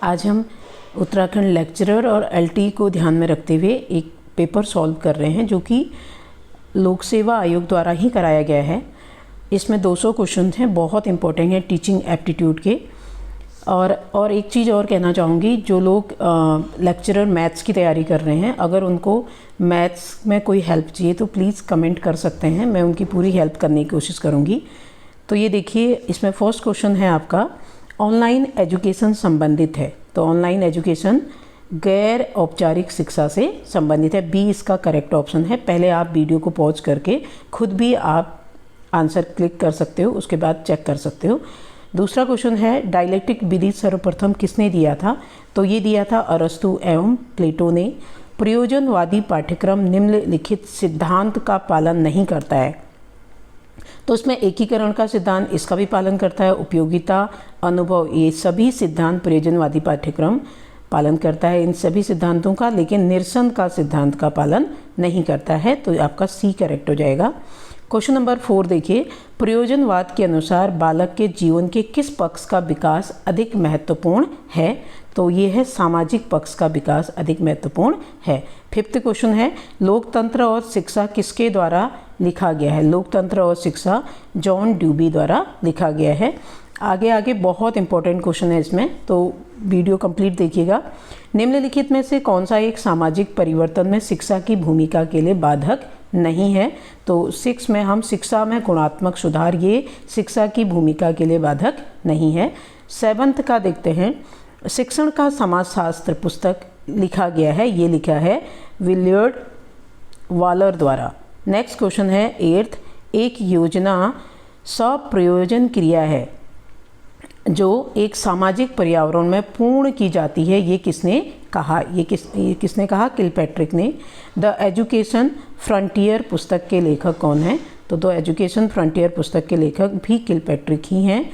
आज हम उत्तराखंड लेक्चरर और एलटी को ध्यान में रखते हुए एक पेपर सॉल्व कर रहे हैं जो कि लोक सेवा आयोग द्वारा ही कराया गया है। इसमें 200 क्वेश्चन हैं, बहुत इंपॉर्टेंट है टीचिंग एप्टीट्यूड के। और एक चीज़ और कहना चाहूँगी, जो लोग लेक्चरर मैथ्स की तैयारी कर रहे हैं, अगर उनको मैथ्स में कोई हेल्प चाहिए तो प्लीज़ कमेंट कर सकते हैं, मैं उनकी पूरी हेल्प करने की कोशिश करूँगी। तो ये देखिए, इसमें फर्स्ट क्वेश्चन है आपका ऑनलाइन एजुकेशन संबंधित है। तो ऑनलाइन एजुकेशन गैर औपचारिक शिक्षा से संबंधित है, बी इसका करेक्ट ऑप्शन है। पहले आप वीडियो को पॉज करके खुद भी आप आंसर क्लिक कर सकते हो, उसके बाद चेक कर सकते हो। दूसरा क्वेश्चन है डायलेक्टिक विधि सर्वप्रथम किसने दिया था? तो ये दिया था अरस्तु एवं प्लेटो ने। प्रयोजनवादी पाठ्यक्रम निम्नलिखित सिद्धांत का पालन नहीं करता है। तो इसमें एकीकरण का सिद्धांत इसका भी पालन करता है, उपयोगिता, अनुभव, ये सभी सिद्धांत प्रयोजनवादी पाठ्यक्रम पालन करता है इन सभी सिद्धांतों का, लेकिन निरसन का सिद्धांत का पालन नहीं करता है। तो आपका सी करेक्ट हो जाएगा। क्वेश्चन नंबर 4 देखिए, प्रयोजनवाद के अनुसार बालक के जीवन के किस पक्ष का विकास अधिक महत्वपूर्ण है? तो ये है सामाजिक पक्ष का विकास अधिक महत्वपूर्ण है। 5th क्वेश्चन है लोकतंत्र और शिक्षा किसके द्वारा लिखा गया है? लोकतंत्र और शिक्षा जॉन ड्यूबी द्वारा लिखा गया है। आगे बहुत इंपॉर्टेंट क्वेश्चन है इसमें, तो वीडियो कंप्लीट देखिएगा। निम्नलिखित में से कौन सा एक सामाजिक परिवर्तन में शिक्षा की भूमिका के लिए बाधक नहीं है? तो 6 में हम शिक्षा में गुणात्मक सुधार, ये शिक्षा की भूमिका के लिए बाधक नहीं है। 7th का देखते हैं, शिक्षण का समाजशास्त्र पुस्तक लिखा गया है, ये लिखा है विलियर्ड वालर द्वारा। नेक्स्ट क्वेश्चन है 8th, एक योजना स्वप्रयोजन क्रिया है जो एक सामाजिक पर्यावरण में पूर्ण की जाती है, ये किसने कहा? ये किसने कहा? किलपैट्रिक ने। द एजुकेशन फ्रंटियर पुस्तक के लेखक कौन है? तो द एजुकेशन फ्रंटियर पुस्तक के लेखक भी किलपैट्रिक ही हैं।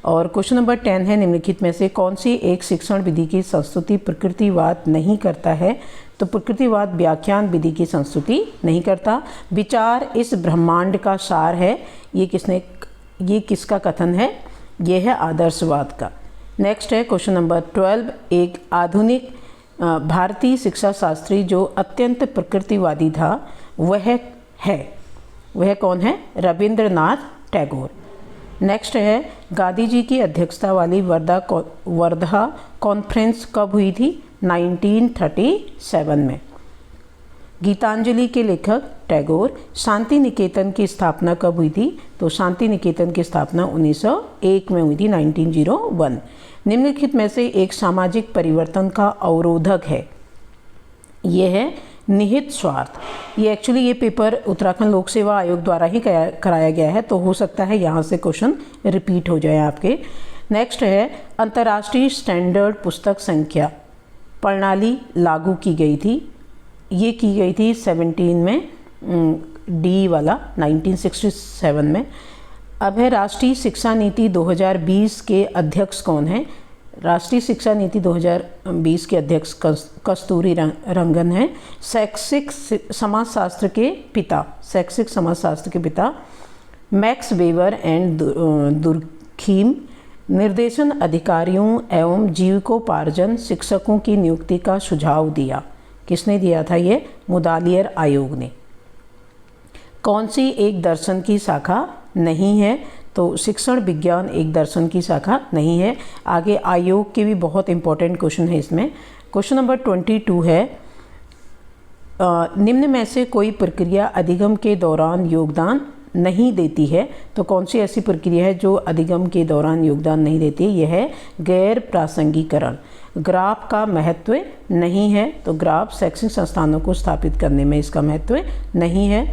और क्वेश्चन नंबर 10 है निम्नलिखित में से कौन सी एक शिक्षण विधि की संस्तुति प्रकृतिवाद नहीं करता है? तो प्रकृतिवाद व्याख्यान विधि की संस्तुति नहीं करता। विचार इस ब्रह्मांड का सार है, ये किसका कथन है? ये है आदर्शवाद का। नेक्स्ट है क्वेश्चन नंबर 12, एक आधुनिक भारतीय शिक्षा शास्त्री जो अत्यंत प्रकृतिवादी था वह कौन है? रविंद्रनाथ टैगोर। नेक्स्ट है गांधी जी की अध्यक्षता वाली वर्धा कॉन्फ्रेंस कब हुई थी? 1937 में। गीतांजलि के लेखक टैगोर। शांति निकेतन की स्थापना कब हुई थी? तो शांति निकेतन की स्थापना 1901 में हुई थी, 1901। निम्नलिखित में से एक सामाजिक परिवर्तन का अवरोधक है, ये है निहित स्वार्थ। ये एक्चुअली ये पेपर उत्तराखंड लोक सेवा आयोग द्वारा ही कराया गया है, तो हो सकता है यहाँ से क्वेश्चन रिपीट हो जाए आपके। नेक्स्ट है अंतर्राष्ट्रीय स्टैंडर्ड पुस्तक संख्या प्रणाली लागू की गई थी, ये की गई थी 17 में, डी वाला 1967 में। अब है राष्ट्रीय शिक्षा नीति 2020 के अध्यक्ष कौन है? राष्ट्रीय शिक्षा नीति 2020 के अध्यक्ष कस्तूरी रंगन है। शैक्षिक समाजशास्त्र के पिता मैक्स वेबर एंड दुर्खीम। निर्देशन अधिकारियों एवं जीविकोपार्जन शिक्षकों की नियुक्ति का सुझाव दिया, किसने दिया था? ये मुदालियर आयोग ने। कौन सी एक दर्शन की शाखा नहीं है? तो शिक्षण विज्ञान एक दर्शन की शाखा नहीं है। आगे आयोग के भी बहुत इंपॉर्टेंट क्वेश्चन है इसमें। क्वेश्चन नंबर 22 है निम्न में से कोई प्रक्रिया अधिगम के दौरान योगदान नहीं देती है? तो कौन सी ऐसी प्रक्रिया है जो अधिगम के दौरान योगदान नहीं देती है? यह है गैर प्रासंगिकरण। ग्राफ का महत्व नहीं है, तो ग्राफ शैक्षणिक संस्थानों को स्थापित करने में इसका महत्व नहीं है।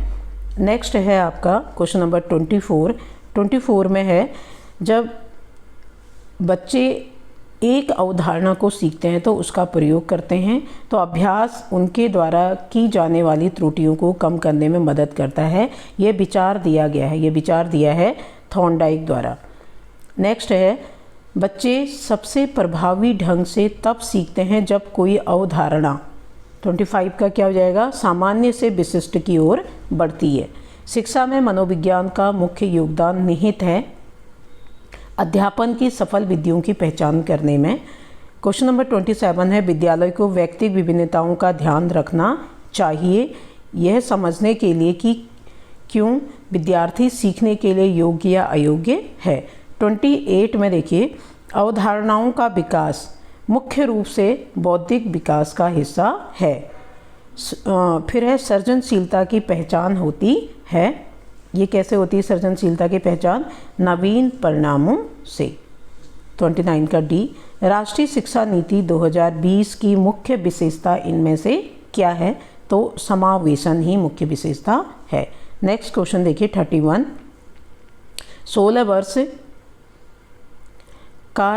नेक्स्ट है आपका क्वेश्चन नंबर 24 में है जब बच्चे एक अवधारणा को सीखते हैं तो उसका प्रयोग करते हैं, तो अभ्यास उनके द्वारा की जाने वाली त्रुटियों को कम करने में मदद करता है। ये विचार दिया है थॉर्नडाइक द्वारा। नेक्स्ट है बच्चे सबसे प्रभावी ढंग से तब सीखते हैं जब कोई अवधारणा, 25 का क्या हो जाएगा? सामान्य से विशिष्ट की ओर बढ़ती है। शिक्षा में मनोविज्ञान का मुख्य योगदान निहित है अध्यापन की सफल विधियों की पहचान करने में। क्वेश्चन नंबर 27 है, विद्यालय को व्यक्तिगत विभिन्नताओं का ध्यान रखना चाहिए यह समझने के लिए कि क्यों विद्यार्थी सीखने के लिए योग्य या अयोग्य है। 28 में देखिए, अवधारणाओं का विकास मुख्य रूप से बौद्धिक विकास का हिस्सा है। फिर है, सृजनशीलता की पहचान होती है। ये कैसे होती है सृजनशीलता की पहचान? नवीन परिणामों से। 29 का डी, राष्ट्रीय शिक्षा नीति 2020 की मुख्य विशेषता इनमें से क्या है? तो समावेशन ही मुख्य विशेषता है। नेक्स्ट क्वेश्चन देखिए 31, 16 वर्ष का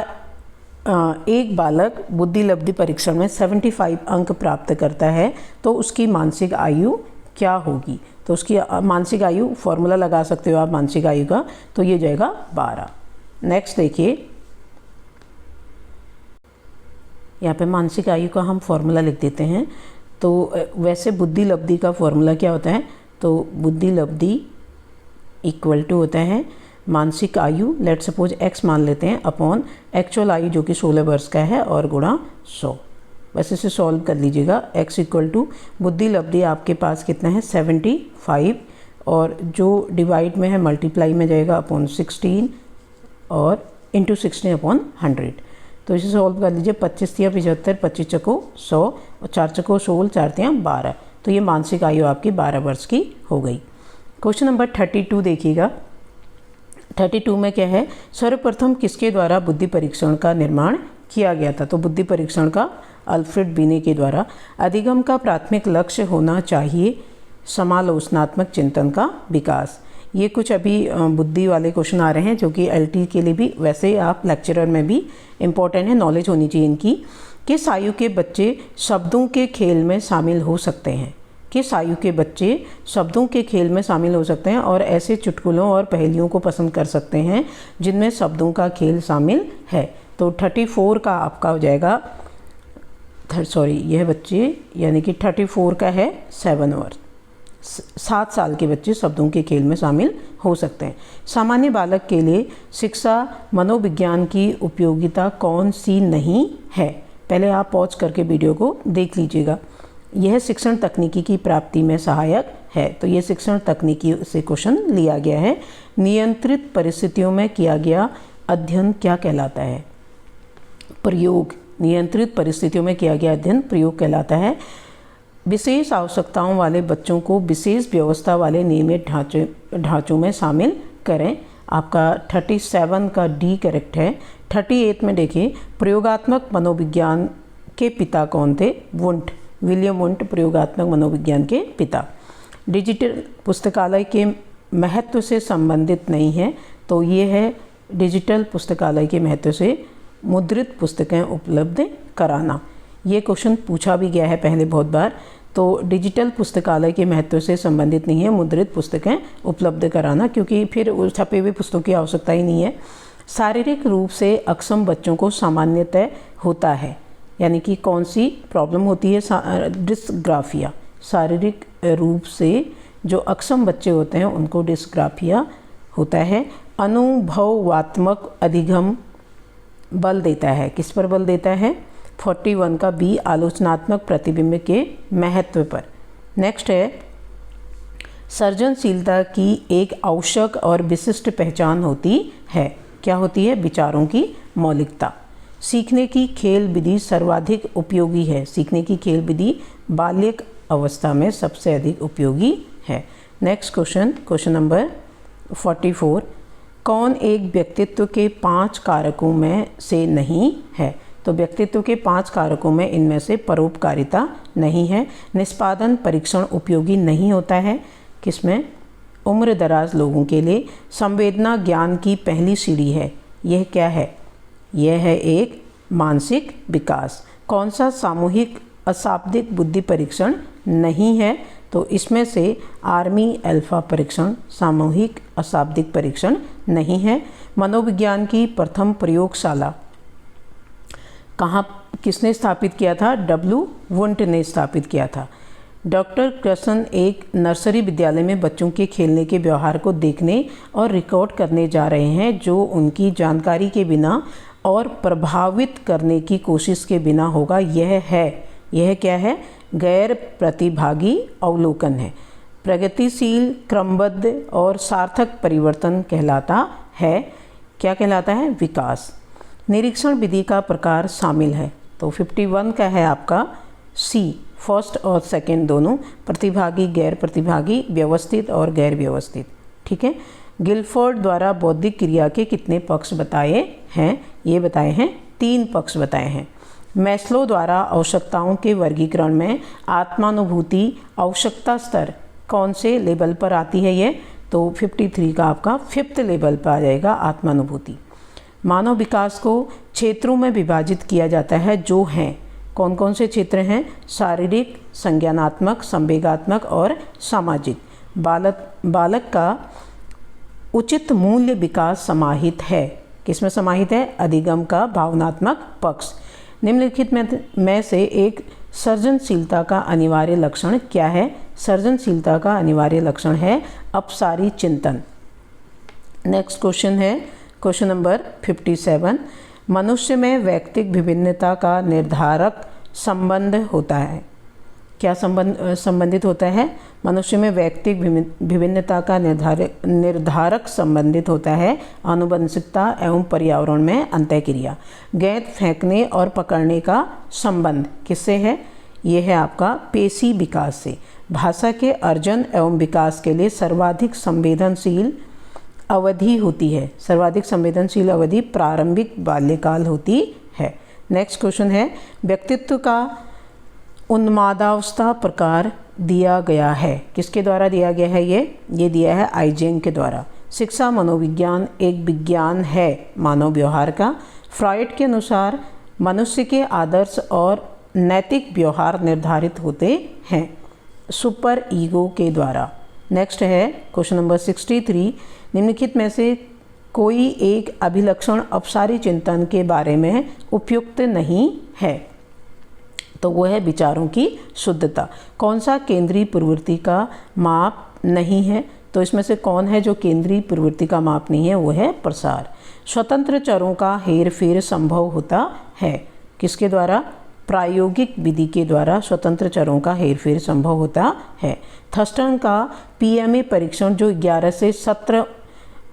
एक बालक बुद्धिलब्धि परीक्षण में 75 अंक प्राप्त करता है तो उसकी मानसिक आयु क्या होगी? तो उसकी मानसिक आयु, फॉर्मूला लगा सकते हो आप मानसिक आयु का, तो ये जाएगा 12। नेक्स्ट देखिए, यहाँ पे मानसिक आयु का हम फॉर्मूला लिख देते हैं। तो वैसे बुद्धिलब्धि का फॉर्मूला क्या होता है? तो बुद्धिलब्धि इक्वल टू होता है मानसिक आयु, लेट सपोज x मान लेते हैं, अपॉन एक्चुअल आयु जो कि 16 वर्ष का है और गुणा 100। बस इसे सॉल्व कर लीजिएगा। x इक्वल टू बुद्धिलब्धि आपके पास कितना है 75, और जो डिवाइड में है मल्टीप्लाई में जाएगा अपॉन 16 और इंटू 16 अपॉन 100। तो इसे सॉल्व कर लीजिए। 25 तिया 75, 25 चको 100 और 4 चको 16, 4 तिया 12। तो ये मानसिक आयु आपकी 12 वर्ष की हो गई। क्वेश्चन नंबर 32 देखिएगा। 32 में क्या है? सर्वप्रथम किसके द्वारा बुद्धि परीक्षण का निर्माण किया गया था? तो बुद्धि परीक्षण का अल्फ्रेड बीने के द्वारा। अधिगम का प्राथमिक लक्ष्य होना चाहिए समालोचनात्मक चिंतन का विकास। ये कुछ अभी बुद्धि वाले क्वेश्चन आ रहे हैं जो कि एलटी के लिए भी, वैसे आप लेक्चरर में भी इम्पोर्टेंट है, नॉलेज होनी चाहिए इनकी। किस आयु के बच्चे शब्दों के खेल में शामिल हो सकते हैं? किस आयु के बच्चे शब्दों के खेल में शामिल हो सकते हैं और ऐसे चुटकुलों और पहेलियों को पसंद कर सकते हैं जिनमें शब्दों का खेल शामिल है? तो 34 का आपका हो जाएगा, यह बच्चे यानी कि 34 का है 7 वर्ष, 7 साल के बच्चे शब्दों के खेल में शामिल हो सकते हैं। सामान्य बालक के लिए शिक्षा मनोविज्ञान की उपयोगिता कौन सी नहीं है? पहले आप पॉज करके वीडियो को देख लीजिएगा। यह शिक्षण तकनीकी की प्राप्ति में सहायक है। तो ये शिक्षण तकनीकी से क्वेश्चन लिया गया है। नियंत्रित परिस्थितियों में किया गया अध्ययन क्या कहलाता है? प्रयोग। नियंत्रित परिस्थितियों में किया गया अध्ययन प्रयोग कहलाता है। विशेष आवश्यकताओं वाले बच्चों को विशेष व्यवस्था वाले नियमित ढांचों में शामिल करें। आपका 37 का डी करेक्ट है। 38 में देखिए, प्रयोगात्मक मनोविज्ञान के पिता कौन थे? वुंट, विलियम वुंट प्रयोगात्मक मनोविज्ञान के पिता। डिजिटल पुस्तकालय के महत्व से संबंधित नहीं है। तो ये है डिजिटल पुस्तकालय के महत्व से मुद्रित पुस्तकें उपलब्ध कराना। ये क्वेश्चन पूछा भी गया है पहले बहुत बार। तो डिजिटल पुस्तकालय के महत्व से संबंधित नहीं है मुद्रित पुस्तकें उपलब्ध कराना, क्योंकि फिर छपे हुए पुस्तकों की आवश्यकता ही नहीं है। शारीरिक रूप से अक्षम बच्चों को सामान्यतः होता है, यानी कि कौन सी प्रॉब्लम होती है? डिस्ग्राफिया। शारीरिक रूप से जो अक्षम बच्चे होते हैं उनको डिस्ग्राफिया होता है। अनुभवात्मक अधिगम बल देता है। किस पर बल देता है? 41 का बी, आलोचनात्मक प्रतिबिंब के महत्व पर। नेक्स्ट है, सृजनशीलता की एक आवश्यक और विशिष्ट पहचान होती है। क्या होती है? विचारों की मौलिकता। सीखने की खेल विधि सर्वाधिक उपयोगी है। सीखने की खेल विधि बाल्यक अवस्था में सबसे अधिक उपयोगी है। नेक्स्ट क्वेश्चन, क्वेश्चन नंबर 44, कौन एक व्यक्तित्व के 5 कारकों में से नहीं है? तो व्यक्तित्व के 5 कारकों में इनमें से परोपकारिता नहीं है। निष्पादन परीक्षण उपयोगी नहीं होता है। किसमें? उम्र दराज लोगों के लिए। संवेदना ज्ञान की पहली सीढ़ी है। यह क्या है? यह है एक मानसिक विकास। कौन सा सामूहिक अशाब्दिक बुद्धि परीक्षण नहीं है? तो इसमें से आर्मी अल्फा परीक्षण सामूहिक अशाब्दिक परीक्षण नहीं है। मनोविज्ञान की प्रथम प्रयोगशाला कहाँ, किसने स्थापित किया था? डब्ल्यू वुंट ने स्थापित किया था। डॉक्टर कृष्ण एक नर्सरी विद्यालय में बच्चों के खेलने के व्यवहार को देखने और रिकॉर्ड करने जा रहे हैं जो उनकी जानकारी के बिना और प्रभावित करने की कोशिश के बिना होगा। यह क्या है? गैर प्रतिभागी अवलोकन है। प्रगतिशील, क्रमबद्ध और सार्थक परिवर्तन कहलाता है। क्या कहलाता है? विकास। निरीक्षण विधि का प्रकार शामिल है, तो 51 का है आपका सी, फर्स्ट और सेकंड दोनों, प्रतिभागी, गैर प्रतिभागी, व्यवस्थित और गैर व्यवस्थित। ठीक है। गिलफोर्ड द्वारा बौद्धिक क्रिया के कितने पक्ष बताए हैं? ये बताए हैं 3 पक्ष बताए हैं। मैस्लो द्वारा आवश्यकताओं के वर्गीकरण में आत्मानुभूति आवश्यकता स्तर कौन से लेवल पर आती है? ये तो 53 का आपका 5th लेवल पर आ जाएगा आत्मानुभूति। मानव विकास को क्षेत्रों में विभाजित किया जाता है जो हैं, कौन कौन से क्षेत्र हैं? शारीरिक, संज्ञानात्मक, संवेगात्मक और सामाजिक। बालक का उचित मूल्य विकास समाहित है। किसमें समाहित है? अधिगम का भावनात्मक पक्ष। निम्नलिखित में से एक सृजनशीलता का अनिवार्य लक्षण क्या है? सृजनशीलता का अनिवार्य लक्षण है अपसारी चिंतन। नेक्स्ट क्वेश्चन है क्वेश्चन नंबर 57। मनुष्य में व्यक्तिक विभिन्नता का निर्धारक संबंध होता है। क्या संबंधित होता है? मनुष्य में व्यक्तिक विभिन्नता का निर्धारक संबंधित होता है आनुवंशिकता एवं पर्यावरण में अंतःक्रिया। गेंद फेंकने और पकड़ने का संबंध किससे है? ये है आपका पेशी विकास से। भाषा के अर्जन एवं विकास के लिए सर्वाधिक संवेदनशील अवधि होती है। सर्वाधिक संवेदनशील अवधि प्रारंभिक बाल्यकाल होती है। नेक्स्ट क्वेश्चन है, व्यक्तित्व का उन्मादावस्था प्रकार दिया गया है। किसके द्वारा दिया गया है? ये दिया है आइजेंग के द्वारा। शिक्षा मनोविज्ञान एक विज्ञान है मानव व्यवहार का। फ्रॉइड के अनुसार मनुष्य के आदर्श और नैतिक व्यवहार निर्धारित होते हैं सुपर ईगो के द्वारा। नेक्स्ट है क्वेश्चन नंबर 63। निम्नलिखित में से कोई एक अभिलक्षण अपसारी चिंतन के बारे में उपयुक्त नहीं है, तो वो है विचारों की शुद्धता। कौन सा केंद्रीय प्रवृत्ति का माप नहीं है? तो इसमें से कौन है जो केंद्रीय प्रवृत्ति का माप नहीं है? वो है प्रसार। स्वतंत्र चरों का हेरफेर संभव होता है। किसके द्वारा? प्रायोगिक विधि के द्वारा स्वतंत्र चरों का हेरफेर संभव होता है। थर्स्टन का पीएमए परीक्षण जो 11 से 17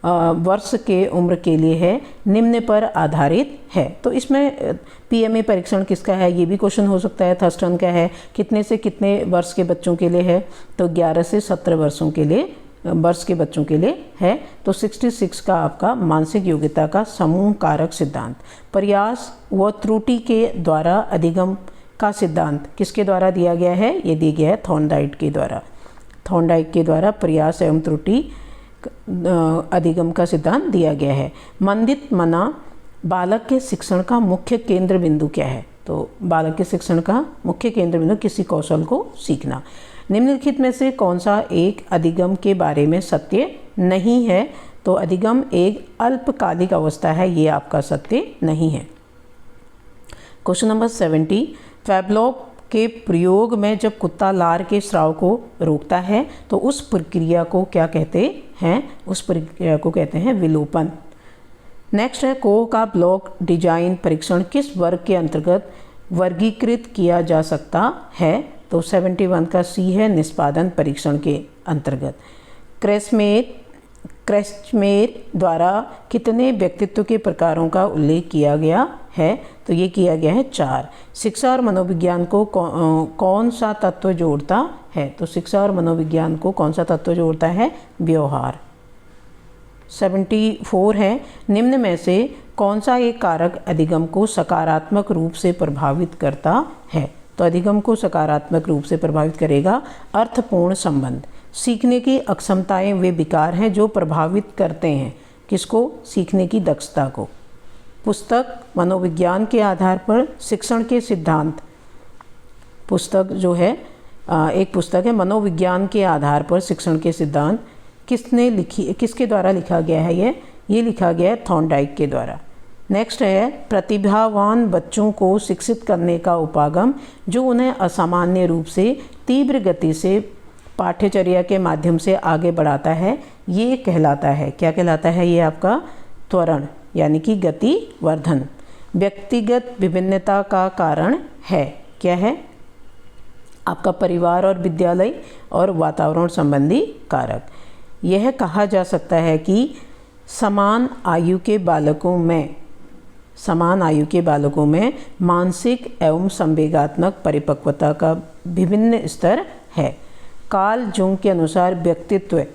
वर्ष के उम्र के लिए है, निम्न पर आधारित है। तो इसमें पीएमए परीक्षण किसका है? ये भी क्वेश्चन हो सकता है। थर्स्टन का है कितने से कितने वर्ष के बच्चों के लिए है? तो 11 से 17 वर्षों के लिए वर्ष के बच्चों के लिए है। तो 66 का आपका मानसिक योग्यता का समूह कारक सिद्धांत। प्रयास व त्रुटि के द्वारा अधिगम का सिद्धांत किसके द्वारा दिया गया है? ये दिया गया है थॉर्नडाइक के द्वारा। थॉर्नडाइक के द्वारा प्रयास एवं त्रुटि अधिगम का सिद्धांत दिया गया है। मंदित मना बालक के शिक्षण का मुख्य केंद्र बिंदु क्या है? तो बालक के शिक्षण का मुख्य केंद्र बिंदु किसी कौशल को सीखना। निम्नलिखित में से कौन सा एक अधिगम के बारे में सत्य नहीं है? तो अधिगम एक अल्पकालिक अवस्था है, ये आपका सत्य नहीं है। Question number 70। पैवलोव के प्रयोग में जब कुत्ता लार के स्राव को रोकता है तो उस प्रक्रिया को क्या कहते हैं? उस प्रक्रिया को कहते हैं विलोपन। नेक्स्ट है कोह का ब्लॉक डिजाइन परीक्षण किस वर्ग के अंतर्गत वर्गीकृत किया जा सकता है? तो 71 का सी है निष्पादन परीक्षण के अंतर्गत। क्रेस्चमेर द्वारा कितने व्यक्तित्व के प्रकारों का उल्लेख किया गया है? तो ये किया गया है 4। शिक्षा और मनोविज्ञान को कौन सा तत्व जोड़ता है? तो शिक्षा और मनोविज्ञान को कौन सा तत्व जोड़ता है? व्यवहार। 74 है निम्न में से कौन सा एक कारक अधिगम को सकारात्मक रूप से प्रभावित करता है? तो अधिगम को सकारात्मक रूप से प्रभावित करेगा अर्थपूर्ण संबंध। सीखने की अक्षमताएं वे विकार हैं जो प्रभावित करते हैं किसको? सीखने की दक्षता को। पुस्तक मनोविज्ञान के आधार पर शिक्षण के सिद्धांत। पुस्तक जो है एक पुस्तक है मनोविज्ञान के आधार पर शिक्षण के सिद्धांत किसने लिखी, किसके द्वारा लिखा गया है? ये लिखा गया है थॉर्नडाइक के द्वारा। नेक्स्ट है प्रतिभावान बच्चों को शिक्षित करने का उपागम जो उन्हें असामान्य रूप से तीव्र गति से पाठ्यचर्या के माध्यम से आगे बढ़ाता है, ये कहलाता है, क्या कहलाता है? ये आपका त्वरण यानी कि गति वर्धन। व्यक्तिगत विभिन्नता का कारण है। क्या है? आपका परिवार और विद्यालय और वातावरण संबंधी कारक। यह कहा जा सकता है कि समान आयु के बालकों में मानसिक एवं संवेगात्मक परिपक्वता का विभिन्न स्तर है। कार्ल जुंग के अनुसार व्यक्तित्व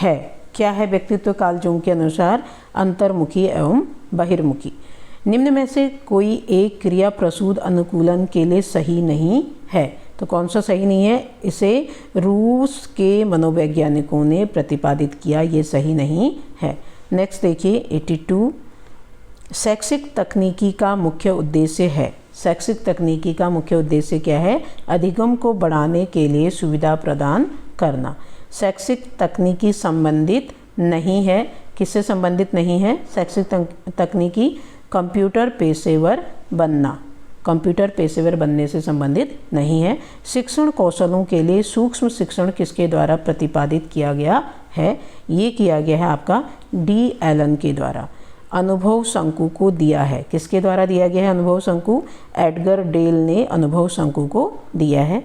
है। क्या है व्यक्तित्व कार्ल जुंग के अनुसार? अंतर्मुखी एवं बहिर्मुखी। निम्न में से कोई एक क्रिया प्रसूत अनुकूलन के लिए सही नहीं है। तो कौन सा सही नहीं है? इसे रूस के मनोवैज्ञानिकों ने प्रतिपादित किया, ये सही नहीं है। नेक्स्ट देखिए 82, शैक्षिक तकनीकी का मुख्य उद्देश्य है। शैक्षिक तकनीकी का मुख्य उद्देश्य क्या है? अधिगम को बढ़ाने के लिए सुविधा प्रदान करना। शैक्षिक तकनीकी संबंधित नहीं है। किससे संबंधित नहीं है? शैक्षिक तकनीकी कंप्यूटर पेशेवर बनने से संबंधित नहीं है। शिक्षण कौशलों के लिए सूक्ष्म शिक्षण किसके द्वारा प्रतिपादित किया गया है? ये किया गया है आपका डी एलन के द्वारा। अनुभव शंकु को दिया है। किसके द्वारा दिया गया है अनुभव शंकु? एडगर डेल ने अनुभव शंकु को दिया है।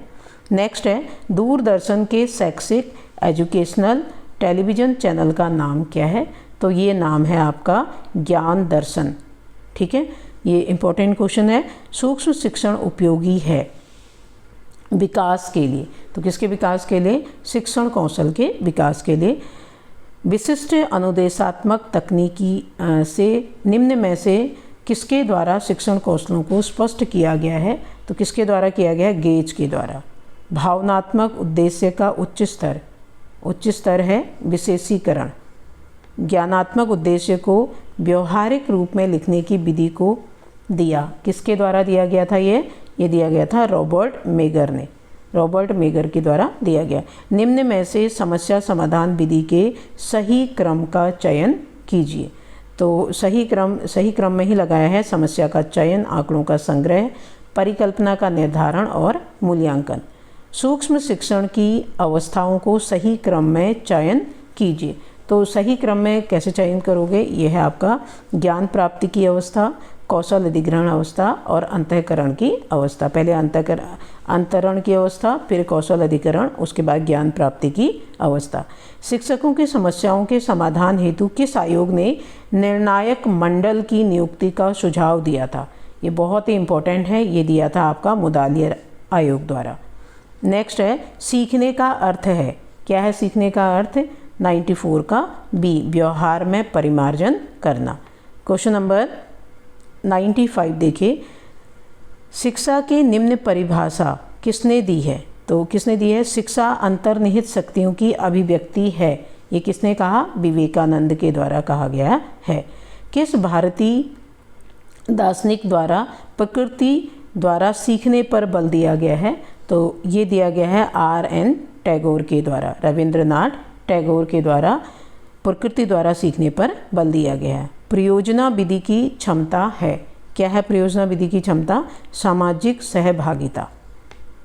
नेक्स्ट है दूरदर्शन के शैक्षिक एजुकेशनल टेलीविज़न चैनल का नाम क्या है? तो ये नाम है आपका ज्ञान दर्शन। ठीक है, ये इम्पोर्टेंट क्वेश्चन है। सूक्ष्म शिक्षण उपयोगी है विकास के लिए। तो किसके विकास के लिए? शिक्षण कौशल के विकास के लिए। विशिष्ट अनुदेशात्मक तकनीकी से निम्न में से किसके द्वारा शिक्षण कौशलों को स्पष्ट किया गया है? तो किसके द्वारा किया गया है? गेज के द्वारा। भावनात्मक उद्देश्य का उच्च स्तर है विशेषीकरण। ज्ञानात्मक उद्देश्य को व्यवहारिक रूप में लिखने की विधि को दिया। किसके द्वारा दिया गया था? ये दिया गया था रॉबर्ट मेगर के द्वारा दिया गया। निम्न में से समस्या समाधान विधि के सही क्रम का चयन कीजिए। तो सही क्रम में ही लगाया है। समस्या का चयन, आंकड़ों का संग्रह, परिकल्पना का निर्धारण और मूल्यांकन। सूक्ष्म शिक्षण की अवस्थाओं को सही क्रम में चयन कीजिए। तो सही क्रम में कैसे चयन करोगे? यह है आपका ज्ञान प्राप्ति की अवस्था, कौशल अधिग्रहण अवस्था और अंतःकरण की अवस्था। पहले अंतरण की अवस्था, फिर कौशल अधिकरण, उसके बाद ज्ञान प्राप्ति की अवस्था। शिक्षकों की समस्याओं के समाधान हेतु किस आयोग ने निर्णायक मंडल की नियुक्ति का सुझाव दिया था? ये बहुत ही इम्पोर्टेंट है। ये दिया था आपका मुदालियर आयोग द्वारा। नेक्स्ट है सीखने का अर्थ है। क्या है सीखने का अर्थ? 94 का बी, व्यवहार में परिमार्जन करना। क्वेश्चन नंबर 95 देखिए, शिक्षा की निम्न परिभाषा किसने दी है? तो किसने दी है? शिक्षा अंतर्निहित शक्तियों की अभिव्यक्ति है। ये किसने कहा? विवेकानंद के द्वारा कहा गया है। किस भारतीय दार्शनिक द्वारा प्रकृति द्वारा सीखने पर बल दिया गया है? तो ये दिया गया है R.N. टैगोर के द्वारा। रविंद्रनाथ टैगोर के द्वारा प्रकृति द्वारा सीखने पर बल दिया गया है। परियोजना विधि की क्षमता है। क्या है परियोजना विधि की क्षमता? सामाजिक सहभागिता।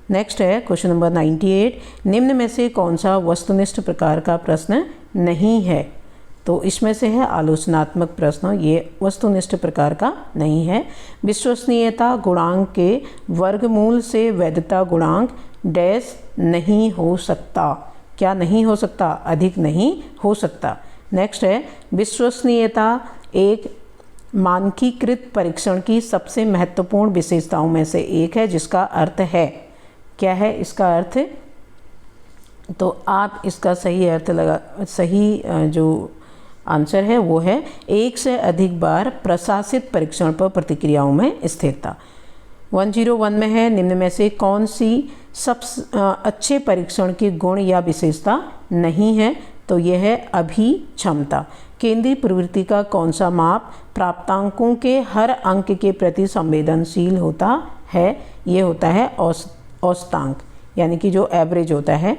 नेक्स्ट है क्वेश्चन नंबर 98, निम्न में से कौन सा वस्तुनिष्ठ प्रकार का प्रश्न नहीं है? तो इसमें से है आलोचनात्मक प्रश्न, ये वस्तुनिष्ठ प्रकार का नहीं है। विश्वसनीयता गुणांक के वर्गमूल से वैधता गुणांक डैश नहीं हो सकता। क्या नहीं हो सकता? अधिक नहीं हो सकता। नेक्स्ट है विश्वसनीयता एक मानकीकृत परीक्षण की सबसे महत्वपूर्ण विशेषताओं में से एक है, जिसका अर्थ है, क्या है इसका अर्थ? तो आप इसका सही जो आंसर है वो है एक से अधिक बार प्रशासित परीक्षण पर प्रतिक्रियाओं में स्थिरता। 101 में है निम्न में से कौन सी सबसे अच्छे परीक्षण के गुण या विशेषता नहीं है? तो यह है अभिक्षमता। केंद्रीय प्रवृत्ति का कौन सा माप प्राप्तांकों के हर अंक के प्रति संवेदनशील होता है? ये होता है औसतांक, यानी कि जो एवरेज होता है।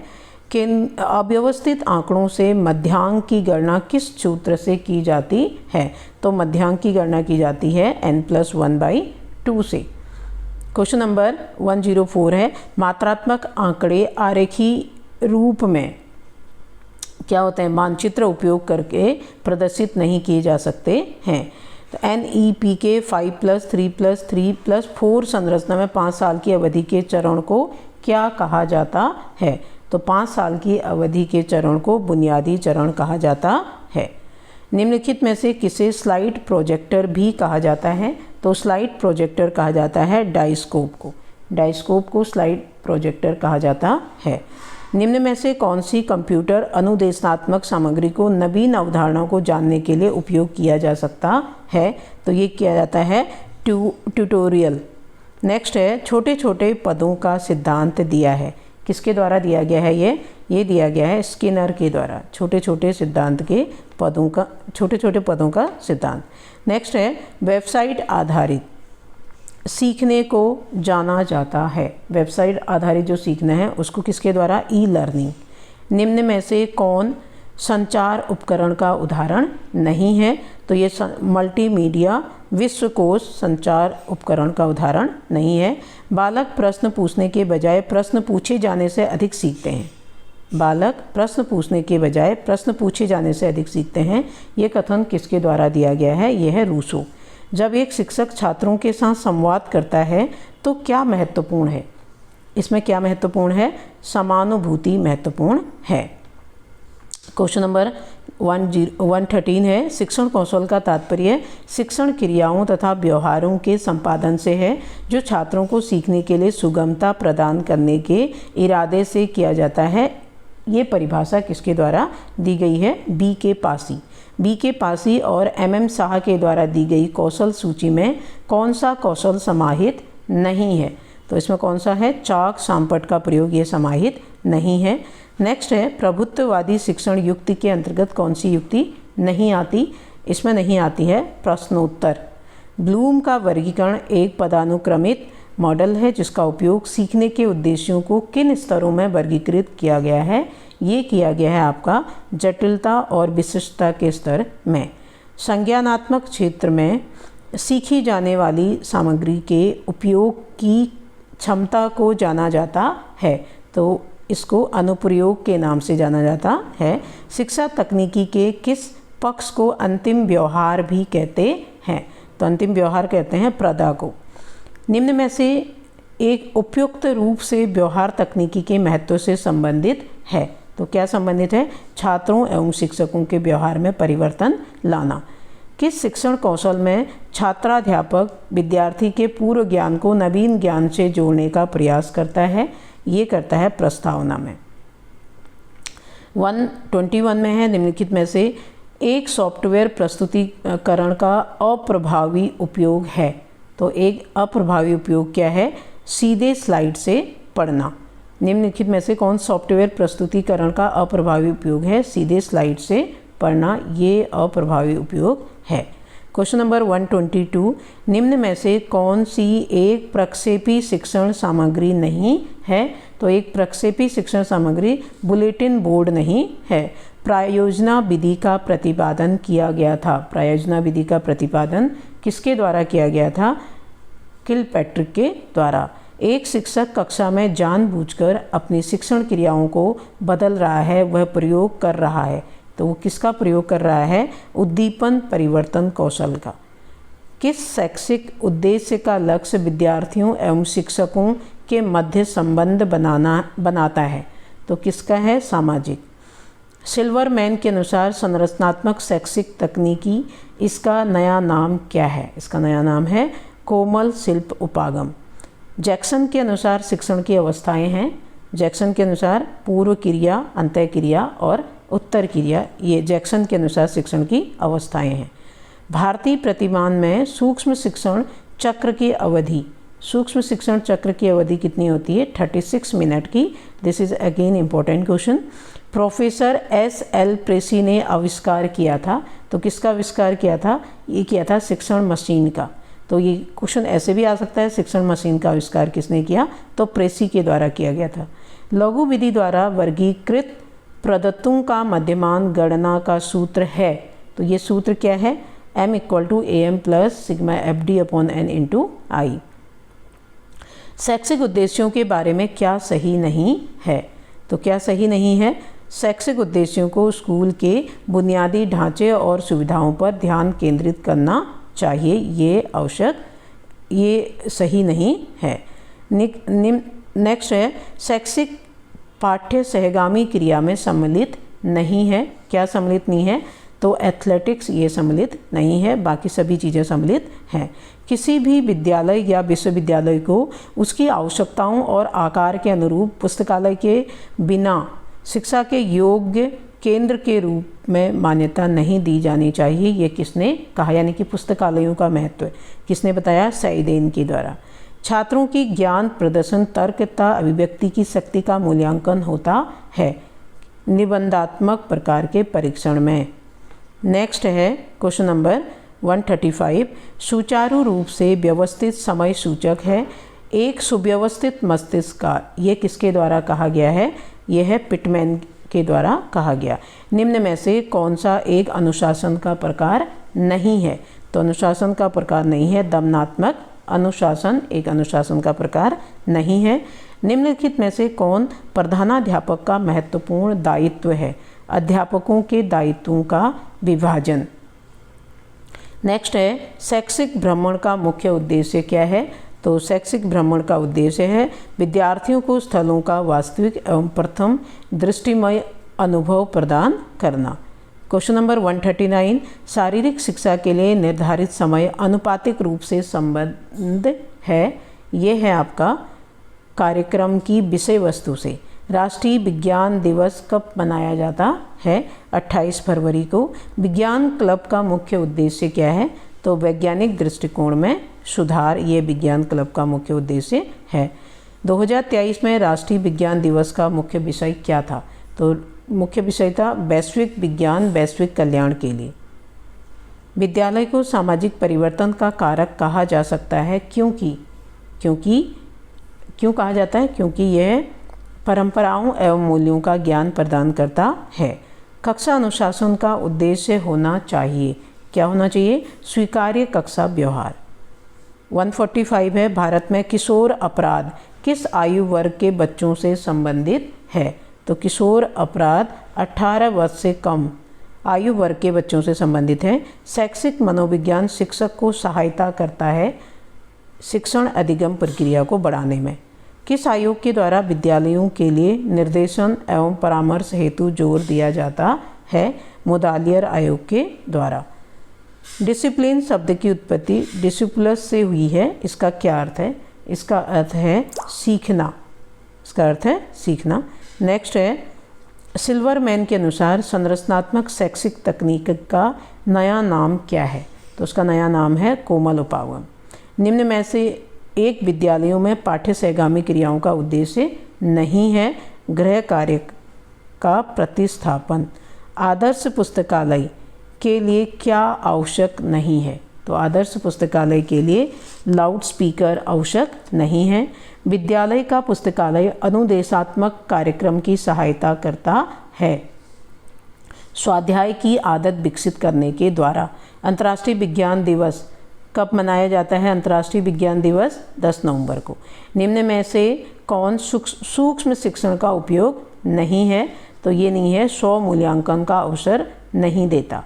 अव्यवस्थित आंकड़ों से मध्यांक की गणना किस सूत्र से की जाती है? तो मध्यांक की गणना की जाती है n+1/2 से। क्वेश्चन नंबर 104 है मात्रात्मक आंकड़े आरेखी रूप में क्या होते हैं? मानचित्र उपयोग करके प्रदर्शित नहीं किए जा सकते हैं। तो NEP के 5+3+3+4 संरचना में 5 साल की अवधि के चरण को क्या कहा जाता है? तो 5 साल की अवधि के चरण को बुनियादी चरण कहा जाता है। निम्नलिखित में से किसे स्लाइड प्रोजेक्टर भी कहा जाता है? तो स्लाइड प्रोजेक्टर कहा जाता है डायस्कोप को। डायस्कोप को स्लाइड प्रोजेक्टर कहा जाता है। निम्न में से कौन सी कंप्यूटर अनुदेशात्मक सामग्री को नवीन अवधारणाओं को जानने के लिए उपयोग किया जा सकता है? तो ये किया जाता है ट्यूटोरियल। नेक्स्ट है छोटे छोटे पदों का सिद्धांत दिया है। किसके द्वारा दिया गया है? ये दिया गया है स्किनर के द्वारा। छोटे छोटे पदों का सिद्धांत। नेक्स्ट है वेबसाइट आधारित सीखने को जाना जाता है। वेबसाइट आधारित जो सीखना है उसको किसके द्वारा? E learning. निम्न में से कौन संचार उपकरण का उदाहरण नहीं है? तो ये मल्टीमीडिया विश्वकोश संचार उपकरण का उदाहरण नहीं है। बालक प्रश्न पूछने के बजाय प्रश्न पूछे जाने से अधिक सीखते हैं। बालक प्रश्न पूछने के बजाय प्रश्न पूछे जाने से अधिक सीखते हैं। ये कथन किसके द्वारा दिया गया है? यह है रूसो। जब एक शिक्षक छात्रों के साथ संवाद करता है तो क्या महत्वपूर्ण है? इसमें क्या महत्वपूर्ण है? समानुभूति महत्वपूर्ण है। क्वेश्चन नंबर 113 है शिक्षण कौशल का तात्पर्य शिक्षण क्रियाओं तथा व्यवहारों के संपादन से है जो छात्रों को सीखने के लिए सुगमता प्रदान करने के इरादे से किया जाता है। ये परिभाषा किसके द्वारा दी गई है? बी के पासी और MM शाह के द्वारा दी गई कौशल सूची में कौन सा कौशल समाहित नहीं है? तो इसमें कौन सा है? चाक सांपट का प्रयोग ये समाहित नहीं है। नेक्स्ट है प्रभुत्ववादी शिक्षण युक्ति के अंतर्गत कौन सी युक्ति नहीं आती? इसमें नहीं आती है प्रश्नोत्तर। ब्लूम का वर्गीकरण एक पदानुक्रमित मॉडल है जिसका उपयोग सीखने के उद्देश्यों को किन स्तरों में वर्गीकृत किया गया है? ये किया गया है आपका जटिलता और विशिष्टता के स्तर में। संज्ञानात्मक क्षेत्र में सीखी जाने वाली सामग्री के उपयोग की क्षमता को जाना जाता है, तो इसको अनुप्रयोग के नाम से जाना जाता है। शिक्षा तकनीकी के किस पक्ष को अंतिम व्यवहार भी कहते हैं? तो अंतिम व्यवहार कहते हैं प्रदा को। निम्न में से एक उपयुक्त रूप से व्यवहार तकनीकी के महत्व से संबंधित है। तो क्या संबंधित है? छात्रों एवं शिक्षकों के व्यवहार में परिवर्तन लाना। किस शिक्षण कौशल में छात्राध्यापक विद्यार्थी के पूर्व ज्ञान को नवीन ज्ञान से जोड़ने का प्रयास करता है? ये करता है प्रस्तावना में। 121 में है निम्नलिखित में से एक सॉफ्टवेयर प्रस्तुतिकरण का अप्रभावी उपयोग है। तो एक अप्रभावी उपयोग क्या है? सीधे स्लाइड से पढ़ना। निम्नलिखित में से कौन सॉफ्टवेयर प्रस्तुतिकरण का अप्रभावी उपयोग है? सीधे स्लाइड से पढ़ना, ये अप्रभावी उपयोग है। क्वेश्चन नंबर 122 निम्न में से कौन सी एक प्रक्षेपी शिक्षण सामग्री नहीं है? तो एक प्रक्षेपी शिक्षण सामग्री बुलेटिन बोर्ड नहीं है। प्रायोजना विधि का प्रतिपादन किया गया था। प्रायोजना विधि का प्रतिपादन किसके द्वारा किया गया था? किलपैट्रिक के द्वारा। एक शिक्षक कक्षा में जानबूझकर अपनी शिक्षण क्रियाओं को बदल रहा है, वह प्रयोग कर रहा है। तो वो किसका प्रयोग कर रहा है? उद्दीपन परिवर्तन कौशल का। किस शैक्षिक उद्देश्य का लक्ष्य विद्यार्थियों एवं शिक्षकों के मध्य संबंध बनाता है? तो किसका है? सामाजिक। सिल्वरमैन के अनुसार संरचनात्मक शैक्षिक तकनीकी इसका नया नाम क्या है? इसका नया नाम है कोमल शिल्प उपागम। जैक्सन के अनुसार शिक्षण की अवस्थाएं हैं। जैक्सन के अनुसार पूर्व क्रिया, अंतः क्रिया और उत्तर क्रिया, ये जैक्सन के अनुसार शिक्षण की अवस्थाएं हैं। भारतीय प्रतिमान में सूक्ष्म शिक्षण चक्र की अवधि, सूक्ष्म शिक्षण चक्र की अवधि कितनी होती है? 36 मिनट की। This is again important question. Professor SL प्रेसी ने आविष्कार किया था। तो किसका आविष्कार किया था? ये किया था शिक्षण मशीन का। तो ये क्वेश्चन ऐसे भी आ सकता है, शिक्षण मशीन का आविष्कार किसने किया? तो प्रेसी के द्वारा किया गया था। लघु विधि द्वारा वर्गीकृत प्रदत्तों का मध्यमान गणना का सूत्र है। तो ये सूत्र क्या है? M = AM + sigma FD/N × I। शैक्षिक उद्देश्यों के बारे में क्या सही नहीं है? तो क्या सही नहीं है? शैक्षिक उद्देश्यों को स्कूल के बुनियादी ढांचे और सुविधाओं पर ध्यान केंद्रित करना चाहिए, ये आवश्यक, ये सही नहीं है। नेक्स्ट है शैक्षिक पाठ्य सहगामी क्रिया में सम्मिलित नहीं है। क्या सम्मिलित नहीं है? तो एथलेटिक्स ये सम्मिलित नहीं है, बाकी सभी चीज़ें सम्मिलित हैं। किसी भी विद्यालय या विश्वविद्यालय को उसकी आवश्यकताओं और आकार के अनुरूप पुस्तकालय के बिना शिक्षा के योग्य केंद्र के रूप में मान्यता नहीं दी जानी चाहिए। ये किसने कहा? यानी कि पुस्तकालयों का महत्व किसने बताया? सईदेन के द्वारा। छात्रों की ज्ञान प्रदर्शन, तर्क तथा अभिव्यक्ति की शक्ति का मूल्यांकन होता है निबंधात्मक प्रकार के परीक्षण में। नेक्स्ट है क्वेश्चन नंबर 135। सुचारू रूप से व्यवस्थित समय सूचक है एक सुव्यवस्थित मस्तिष्क का। ये किसके द्वारा कहा गया है? यह है पिटमैन के द्वारा कहा गया। निम्न में से कौन सा एक अनुशासन का प्रकार नहीं है? तो अनुशासन का प्रकार नहीं है दमनात्मक अनुशासन एक अनुशासन का प्रकार नहीं है। निम्नलिखित में से कौन प्रधानाध्यापक का महत्वपूर्ण दायित्व है? अध्यापकों के दायित्वों का विभाजन। नेक्स्ट है शैक्षिक भ्रमण का मुख्य उद्देश्य क्या है? तो शैक्षिक भ्रमण का उद्देश्य है विद्यार्थियों को स्थलों का वास्तविक एवं प्रथम दृष्टिमय अनुभव प्रदान करना। Question number 139। शारीरिक शिक्षा के लिए निर्धारित समय अनुपातिक रूप से संबंध है। ये है आपका कार्यक्रम की विषय वस्तु से। राष्ट्रीय विज्ञान दिवस कब मनाया जाता है? 28 फरवरी को। विज्ञान क्लब का मुख्य उद्देश्य क्या है? तो वैज्ञानिक दृष्टिकोण में सुधार, ये विज्ञान क्लब का मुख्य उद्देश्य है। 2023 में राष्ट्रीय विज्ञान दिवस का मुख्य विषय क्या था? तो मुख्य विषय था वैश्विक विज्ञान वैश्विक कल्याण के लिए। विद्यालय को सामाजिक परिवर्तन का कारक कहा जा सकता है क्यों कहा जाता है? क्योंकि यह परंपराओं एवं मूल्यों का ज्ञान प्रदान करता है। कक्षा अनुशासन का उद्देश्य होना चाहिए। क्या होना चाहिए? स्वीकार्य कक्षा व्यवहार। 145 है भारत में किशोर अपराध किस आयु वर्ग के बच्चों से संबंधित है? तो किशोर अपराध 18 वर्ष से कम आयु वर्ग के बच्चों से संबंधित है। शैक्षिक मनोविज्ञान शिक्षक को सहायता करता है शिक्षण अधिगम प्रक्रिया को बढ़ाने में। किस आयोग के द्वारा विद्यालयों के लिए निर्देशन एवं परामर्श हेतु जोर दिया जाता है? मुदालियर आयोग के द्वारा। डिसिप्लिन शब्द की उत्पत्ति डिसिप्लस से हुई है। इसका क्या अर्थ है? इसका अर्थ है सीखना। इसका अर्थ है सीखना। नेक्स्ट है सिल्वरमैन के अनुसार संरचनात्मक शैक्षिक तकनीक का नया नाम क्या है? तो उसका नया नाम है कोमल उपागम। निम्न में से एक विद्यालयों में पाठ्य सहगामी क्रियाओं का उद्देश्य नहीं है गृह कार्य का प्रतिस्थापन। आदर्श पुस्तकालय के लिए क्या आवश्यक नहीं है? तो आदर्श पुस्तकालय के लिए लाउड स्पीकर आवश्यक नहीं है। विद्यालय का पुस्तकालय अनुदेशात्मक कार्यक्रम की सहायता करता है स्वाध्याय की आदत विकसित करने के द्वारा। अंतर्राष्ट्रीय विज्ञान दिवस कब मनाया जाता है? अंतर्राष्ट्रीय विज्ञान दिवस 10 नवंबर को। निम्न में से कौन सूक्ष्म शिक्षण का उपयोग नहीं है? तो ये नहीं है, स्व मूल्यांकन का अवसर नहीं देता।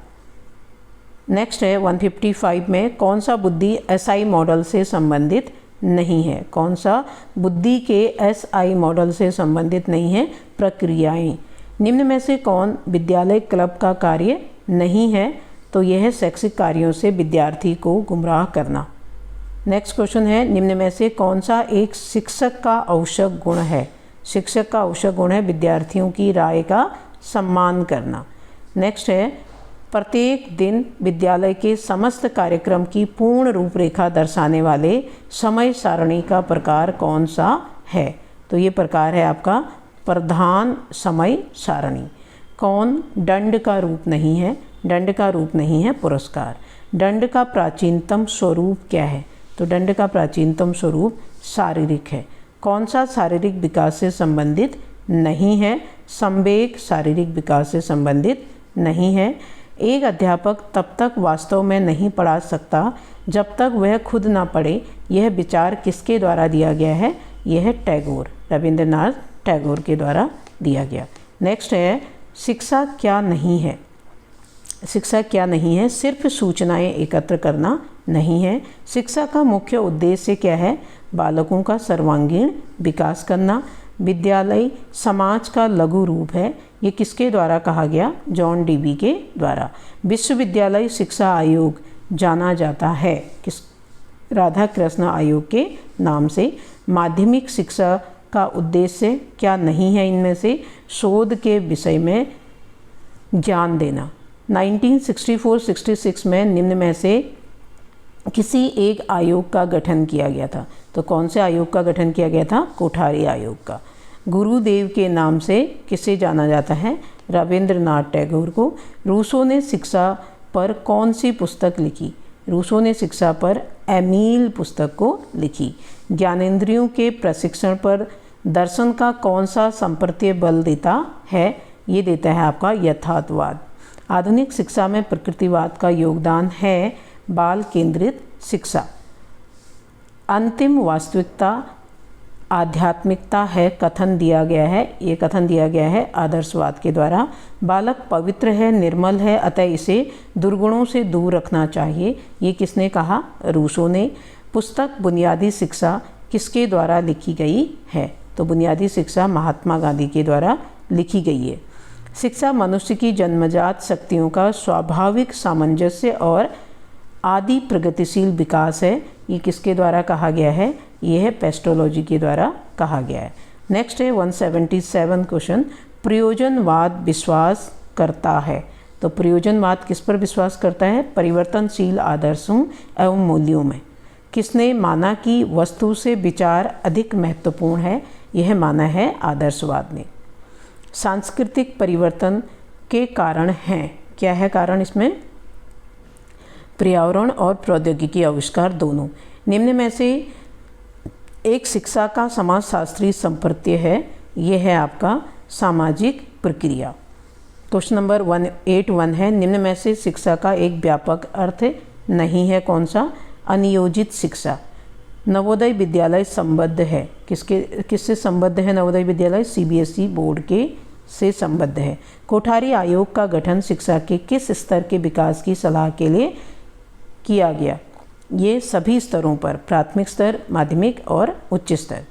नेक्स्ट है 155 में कौन सा बुद्धि SI मॉडल से संबंधित नहीं है? कौन सा बुद्धि के SI मॉडल से संबंधित नहीं है? प्रक्रियाएं। निम्न में से कौन विद्यालय क्लब का कार्य नहीं है? तो यह है शैक्षिक कार्यों से विद्यार्थी को गुमराह करना। नेक्स्ट क्वेश्चन है निम्न में से कौन सा एक शिक्षक का आवश्यक गुण है? शिक्षक का आवश्यक गुण है विद्यार्थियों की राय का सम्मान करना। नेक्स्ट है प्रत्येक दिन विद्यालय के समस्त कार्यक्रम की पूर्ण रूपरेखा दर्शाने वाले समय सारणी का प्रकार कौन सा है? तो ये प्रकार है आपका प्रधान समय सारणी। कौन दंड का रूप नहीं है? दंड का रूप नहीं है पुरस्कार। दंड का प्राचीनतम स्वरूप क्या है? तो दंड का प्राचीनतम स्वरूप शारीरिक है। कौन सा शारीरिक विकास से संबंधित नहीं है? संवेग शारीरिक विकास से संबंधित नहीं है। एक अध्यापक तब तक वास्तव में नहीं पढ़ा सकता जब तक वह खुद ना पढ़े। यह विचार किसके द्वारा दिया गया है? यह है टैगोर, रविंद्रनाथ टैगोर के द्वारा दिया गया। नेक्स्ट है शिक्षा क्या नहीं है? शिक्षा क्या नहीं है? सिर्फ सूचनाएं एकत्र करना नहीं है। शिक्षा का मुख्य उद्देश्य क्या है? बालकों का सर्वांगीण विकास करना। विद्यालय समाज का लघु रूप है। ये किसके द्वारा कहा गया? जॉन डीवी के द्वारा। विश्वविद्यालय शिक्षा आयोग जाना जाता है किस? राधा कृष्ण आयोग के नाम से। माध्यमिक शिक्षा का उद्देश्य क्या नहीं है इनमें से? शोध के विषय में ज्ञान देना। 1964-66 में निम्न में से किसी एक आयोग का गठन किया गया था। तो कौन से आयोग का गठन किया गया था? कोठारी आयोग का। गुरुदेव के नाम से किसे जाना जाता है? रविंद्रनाथ टैगोर को। रूसो ने शिक्षा पर कौन सी पुस्तक लिखी? रूसो ने शिक्षा पर एमील पुस्तक को लिखी। ज्ञानेंद्रियों के प्रशिक्षण पर दर्शन का कौन सा संप्रत्यय बल देता है? ये देता है आपका यथार्थवाद। आधुनिक शिक्षा में प्रकृतिवाद का योगदान है। बाल केंद्रित शिक्षा। अंतिम वास्तविकता आध्यात्मिकता है कथन दिया गया है। ये कथन दिया गया है आदर्शवाद के द्वारा। बालक पवित्र है, निर्मल है, अतः इसे दुर्गुणों से दूर रखना चाहिए। ये किसने कहा? रूसो ने। पुस्तक बुनियादी शिक्षा किसके द्वारा लिखी गई है? तो बुनियादी शिक्षा महात्मा गांधी के द्वारा लिखी गई है। शिक्षा मनुष्य की जन्मजात शक्तियों का स्वाभाविक सामंजस्य और आदि प्रगतिशील विकास है। ये किसके द्वारा कहा गया है? ये है पेस्टोलॉजी के द्वारा कहा गया है। नेक्स्ट है 177 क्वेश्चन। प्रयोजनवाद विश्वास करता है। तो प्रयोजनवाद किस पर विश्वास करता है? परिवर्तनशील आदर्शों एवं मूल्यों में। किसने माना कि वस्तु से विचार अधिक महत्वपूर्ण है? यह माना है आदर्शवाद ने। सांस्कृतिक परिवर्तन के कारण हैं। क्या है कारण इसमें? पर्यावरण और प्रौद्योगिकी आविष्कार दोनों। निम्न में से एक शिक्षा का समाजशास्त्री संप्रत्यय है। यह है आपका सामाजिक प्रक्रिया। क्वेश्चन नंबर 181 है। निम्न में से शिक्षा का एक व्यापक अर्थ नहीं है। कौन सा? अनियोजित शिक्षा। नवोदय विद्यालय संबद्ध है। किससे संबद्ध है नवोदय विद्यालय? सीबीएसई बोर्ड के से संबद्ध है। कोठारी आयोग का गठन शिक्षा के किस स्तर के विकास की सलाह के लिए किया गया? ये सभी स्तरों पर, प्राथमिक स्तर, माध्यमिक और उच्च स्तर।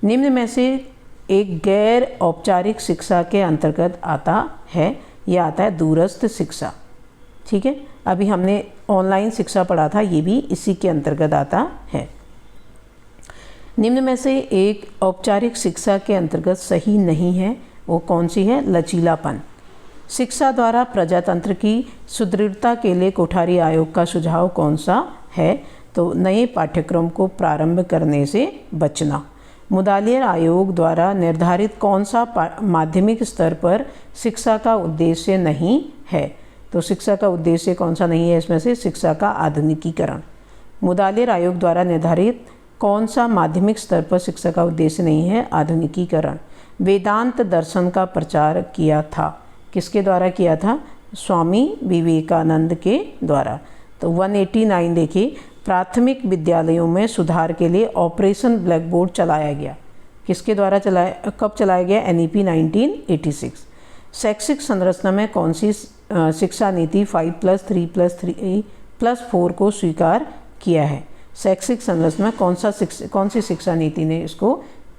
निम्न में से एक गैर औपचारिक शिक्षा के अंतर्गत आता है। यह आता है दूरस्थ शिक्षा। ठीक है, अभी हमने ऑनलाइन शिक्षा पढ़ा था, ये भी इसी के अंतर्गत आता है। निम्न में से एक औपचारिक शिक्षा के अंतर्गत सही नहीं है। वो कौन सी है? लचीलापन। शिक्षा द्वारा प्रजातंत्र की सुदृढ़ता के लिए कोठारी आयोग का सुझाव कौन सा है? तो नए पाठ्यक्रम को प्रारंभ करने से बचना। मुदालियर आयोग द्वारा निर्धारित कौन सा माध्यमिक स्तर पर शिक्षा का उद्देश्य नहीं है? तो शिक्षा का उद्देश्य कौन सा नहीं है इसमें से? शिक्षा का आधुनिकीकरण। मुदालियर आयोग द्वारा निर्धारित कौन सा माध्यमिक स्तर पर शिक्षा का उद्देश्य नहीं है? आधुनिकीकरण। वेदांत दर्शन का प्रचार किया था। किसके द्वारा किया था? स्वामी विवेकानंद के द्वारा। तो 189 देखिए। प्राथमिक विद्यालयों में सुधार के लिए ऑपरेशन ब्लैक बोर्ड चलाया गया। किसके द्वारा चलाया? कब चलाया गया? NEP 1986। शैक्षिक संरचना में कौन सी शिक्षा नीति 5+3+3+4 को स्वीकार किया है? शैक्षिक संरचना में कौन सी शिक्षा नीति ने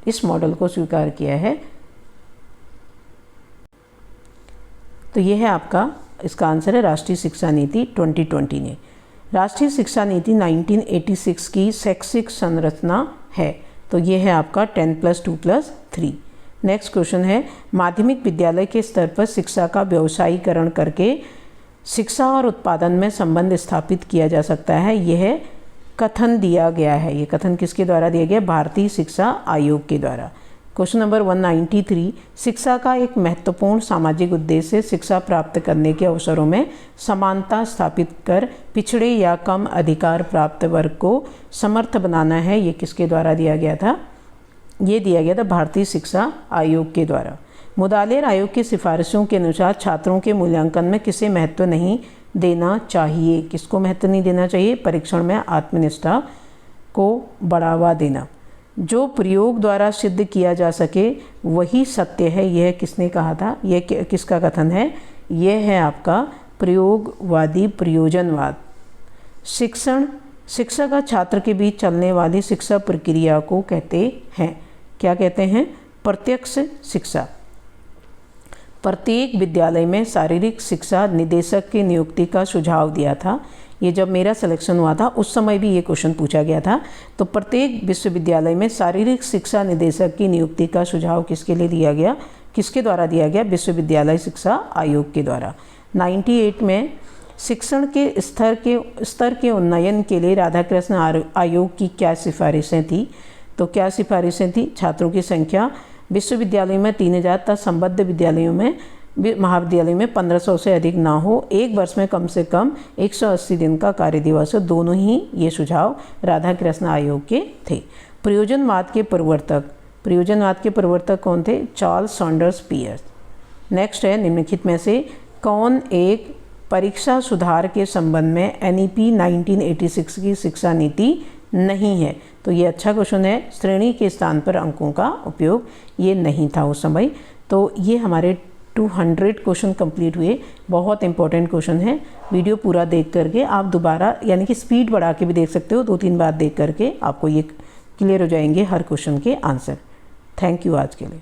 इस मॉडल को स्वीकार किया है? तो यह है आपका, इसका आंसर है राष्ट्रीय शिक्षा नीति 2020 ने। राष्ट्रीय शिक्षा नीति 1986 की शैक्षिक संरचना है। तो ये है आपका 10+2+3। नेक्स्ट क्वेश्चन है, माध्यमिक विद्यालय के स्तर पर शिक्षा का व्यवसायीकरण करके शिक्षा और उत्पादन में संबंध स्थापित किया जा सकता है। यह कथन दिया गया है। ये कथन किसके द्वारा दिया गया? भारतीय शिक्षा आयोग के द्वारा। क्वेश्चन नंबर 193, शिक्षा का एक महत्वपूर्ण सामाजिक उद्देश्य शिक्षा प्राप्त करने के अवसरों में समानता स्थापित कर पिछड़े या कम अधिकार प्राप्त वर्ग को समर्थ बनाना है। ये किसके द्वारा दिया गया था? ये दिया गया था भारतीय शिक्षा आयोग के द्वारा। मुदालियर आयोग की सिफारिशों के अनुसार छात्रों के मूल्यांकन में किसे महत्व नहीं देना चाहिए? किसको महत्व नहीं देना चाहिए? परीक्षण में आत्मनिष्ठा को बढ़ावा देना। जो प्रयोग द्वारा सिद्ध किया जा सके वही सत्य है। यह किसने कहा था? यह किसका कथन है? यह है आपका प्रयोगवादी प्रयोजनवाद। शिक्षण शिक्षक और छात्र के बीच चलने वाली शिक्षा प्रक्रिया को कहते हैं, क्या कहते हैं? प्रत्यक्ष शिक्षा। प्रत्येक विद्यालय में शारीरिक शिक्षा निदेशक की नियुक्ति का सुझाव दिया था। ये जब मेरा सिलेक्शन हुआ था उस समय भी ये क्वेश्चन पूछा गया था। तो प्रत्येक विश्वविद्यालय में शारीरिक शिक्षा निदेशक की नियुक्ति का सुझाव किसके लिए दिया गया, किसके द्वारा दिया गया? विश्वविद्यालय शिक्षा आयोग के द्वारा। 98 में शिक्षण के स्तर के उन्नयन के लिए राधाकृष्ण आयोग की क्या सिफारिशें थी? तो क्या सिफारिशें थी? छात्रों की संख्या विश्वविद्यालयों में 3000 तथा संबद्ध विद्यालयों में महाविद्यालय में 1500 से अधिक ना हो, एक वर्ष में कम से कम 180 दिन का कार्य दिवस हो। दोनों ही ये सुझाव राधाकृष्ण आयोग के थे। प्रयोजनवाद के प्रवर्तक कौन थे? Charles Saunders piers. नेक्स्ट है, निम्नलिखित में से कौन एक परीक्षा सुधार के संबंध में NEP 1986 की शिक्षा नीति नहीं है? तो ये अच्छा क्वेश्चन है। श्रेणी के स्थान पर अंकों का उपयोग ये नहीं था उस समय। तो ये हमारे 200 क्वेश्चन कंप्लीट हुए। बहुत इंपॉर्टेंट क्वेश्चन है। वीडियो पूरा देख करके आप दोबारा यानी कि स्पीड बढ़ा के भी देख सकते हो, 2-3 बार देख करके आपको ये क्लियर हो जाएंगे हर क्वेश्चन के आंसर। थैंक यू आज के लिए।